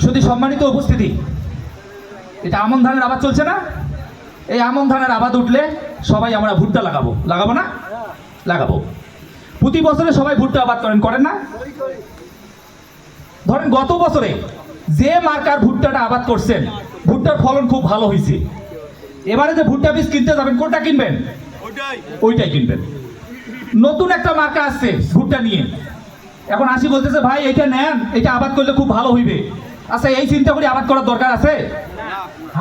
শুধু সম্মানিত উপস্থিতি, এটা আমন ধানের আবাদ চলছে না? এই আমন ধানের আবাদ উঠলে সবাই আমরা ভুট্টা লাগাবো, লাগাবো না? লাগাবো। প্রতি বছরে সবাই ভুট্টা আবাদ করেন না? ধরেন গত বছরে যে মার্কার ভুট্টাটা আবাদ করছেন, ভুট্টার ফলন খুব ভালো হয়েছে। এবারে যে ভুট্টা বীজ কিনতে যাবেন, কোনটা কিনবেন? ওইটাই কিনবেন। নতুন একটা মার্কা আসছে ভুট্টা নিয়ে, এখন আসি বলতেছে ভাই এটা নেন, এটা আবাদ করলে খুব ভালো হইবে। আচ্ছা, এই চিন্তা করে আবাদ করার দরকার আছে?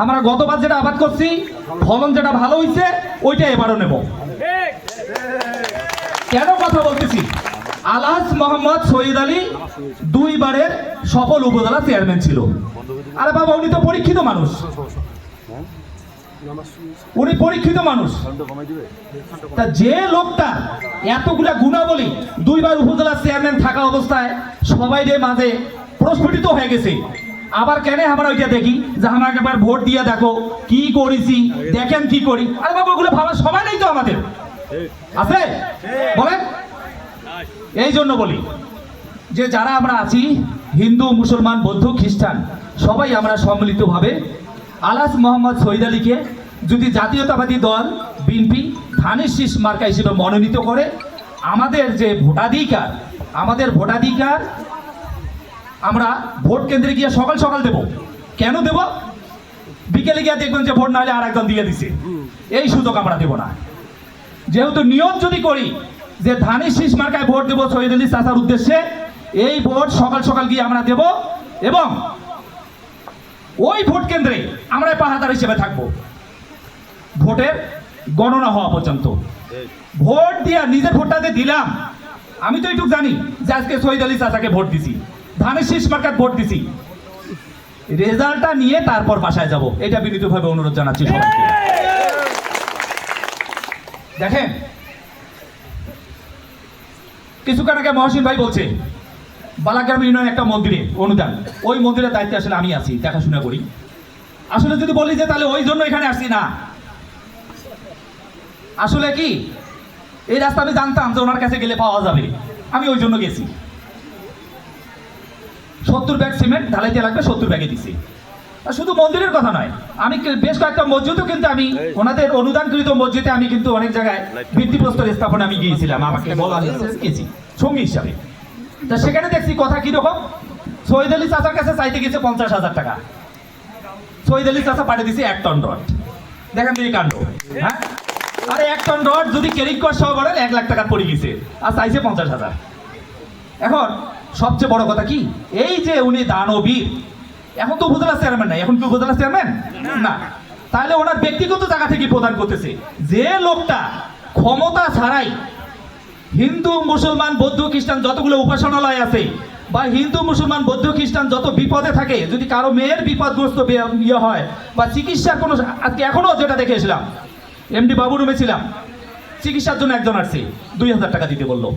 আমরা গতবার যেটা আবাদ করছি, ফলন যেটা ভালো হয়েছে, ওইটা এবারও নেব। কেন কথা বলতেছি? আলহাজ মোহাম্মদ শহীদ আলী 2 বারের সফল উপজেলা চেয়ারম্যান ছিল। আরে বাবা, উনি তো পরীক্ষিত মানুষ, উনি পরীক্ষিত মানুষ। তা যে লোকটা এতগুলা গুণাবলী 2 বার উপজেলা চেয়ারম্যান থাকা অবস্থায় সবাই মাঝে প্রস্ফুটিত হয়ে গেছে, আবার কেন আমরা ওইটা দেখি যে আমাকে একবার ভোট দিয়ে দেখো কি করেছি, দেখেন কি করি। আরে বাবা, ওগুলো ভাবার সময় নেই তো আমাদের, আছে? বলেন। এই জন্য বলি যে যারা আমরা আছি, হিন্দু, মুসলমান, বৌদ্ধ, খ্রিস্টান, সবাই আমরা সম্মিলিতভাবে আলহাজ মোহাম্মদ শহীদ আলীকে যদি জাতীয়তাবাদী দল বিএনপি ধানের শীষ মার্কা হিসেবে মনোনীত করে, আমাদের যে ভোটাধিকার, আমাদের ভোটাধিকার আমরা ভোট কেন্দ্রে গিয়ে সকাল সকাল দেব। কেন দেব? বিকেলে গিয়ে দেখবেন যে ভোট না হলে আর একজন দিয়ে দিছে, এই সুযোগ আমরা দেব না। যেহেতু নিয়ম যদি করি যে ধানের শীষ মার্কায় ভোট দেব শহীদ আলী চাচার উদ্দেশ্যে, এই ভোট সকাল সকাল গিয়ে আমরা দেব এবং ওই ভোট কেন্দ্রে আমরা পাহারাদার হিসেবে থাকব ভোটের গণনা হওয়া পর্যন্ত। ভোট দিয়া নিজের ভোটটা যে দিলাম, আমি তো এইটুকু জানি যে আজকে শহীদ আলী চাচাকে ভোট দিছি, ধানের শীষ মার্কায় ভোট দিছি, রেজাল্টটা নিয়ে তারপর বাসায় যাব। এটা বিনীতভাবে অনুরোধ জানাচ্ছি সবাইকে। দেখেন, কিছুক্ষণ আগে মহসিন ভাই বলছে বালাগ্রাম ইউনিয়ন একটা মন্দিরে অনুদান, ওই মন্দিরের দায়িত্বে আসলে আমি আছি, দেখাশোনা করি। আসলে যদি বলি যে তাহলে ওই জন্য এখানে আসছি না, আসলে কি এই রাস্তা আমি জানতাম যে ওনার কাছে গেলে পাওয়া যাবে, আমি ওই জন্য গেছি। 70 ব্যাগ সিমেন্ট ঢালাইতে লাগবে, 70 ব্যাগে দিছি। আর শুধু মন্দিরের কথা নয়, আমি বেশ কয়েকটা মসজিদও কিন্তু আমি ওনাদের অনুদানকৃত মসজিদে আমি কিন্তু অনেক জায়গায় ভিত্তিপ্রস্তর স্থাপনে আমি গিয়েছিলাম, আমাকে বলা হয়েছে গেছি সঙ্গী হিসাবে। তা সেখানে দেখছি কথা কিরকম, শহীদ আলী চাচার কাছে চাইতে গেছে 50,000 টাকা, শহীদ আলী চাচা পাঠিয়ে দিছে 1 টন রড। দেখেন এই কাণ্ড, হ্যাঁ? আরে 1 টন রড যদি ক্যারিং কস্ট সহ বলেন 1 লাখ টাকা পড়ে গেছে, আর চাইছে 50,000। এখন সবচেয়ে বড় কথা কি, এই যে উনি দানবীর, এখন তো উপজেলা চেয়ারম্যান নাই, এখন কি উপজেলা চেয়ারম্যান না, তাহলে ওনার ব্যক্তিগত জায়গা থেকে প্রদান করতেছে। যে লোকটা ক্ষমতা ছাড়াই হিন্দু, মুসলমান, বৌদ্ধ, খ্রিস্টান যতগুলো উপাসনালয় আছে, বা হিন্দু, মুসলমান, বৌদ্ধ, খ্রিস্টান যত বিপদে থাকে, যদি কারো মেয়ের বিপদগ্রস্ত ইয়ে হয় বা চিকিৎসার কোনো, আজকে এখনো যেটা দেখে এসেছিলাম, এমডি বাবু রুমে ছিলাম, চিকিৎসার জন্য একজন আসছে, 2,000 টাকা দিতে বললো।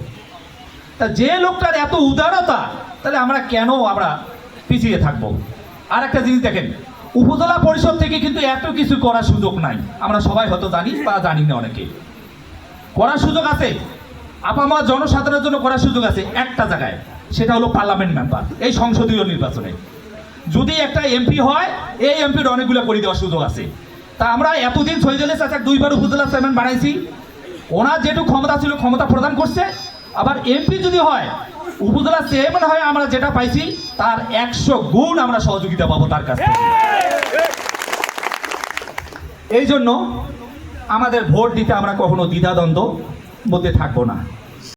তা যে লোকটার এত উদারতা, তাহলে আমরা কেন আমরা পিছিয়ে থাকবো? আর একটা জিনিস দেখেন, উপজেলা পরিষদ থেকে কিন্তু এত কিছু করার সুযোগ নাই, আমরা সবাই হয়তো জানি বা জানি না, অনেকে করার সুযোগ আছে, আপামর জনসাধারণের জন্য করার সুযোগ আছে একটা জায়গায়, সেটা হলো পার্লামেন্ট মেম্বার। এই সংসদীয় নির্বাচনে যদি একটা এমপি হয়, এই এমপির অনেকগুলো করে দেওয়ার সুযোগ আছে। তা আমরা এতদিন শহীদ আলী চাচা 2 বার উপজেলা চেয়ারম্যান বানাইছি, ওনার যেটুকু ক্ষমতা ছিল ক্ষমতা প্রদান করছে। আবার এমপি যদি হয়, উপজেলা চেয়ারম্যান হয়, আমরা যেটা পাইছি তার 100 গুণ আমরা সহযোগিতা পাবো তার কাছে। এই জন্য আমাদের ভোট দিতে আমরা কখনো দ্বিধাদ্বন্দ্ব মধ্যে থাকবো না।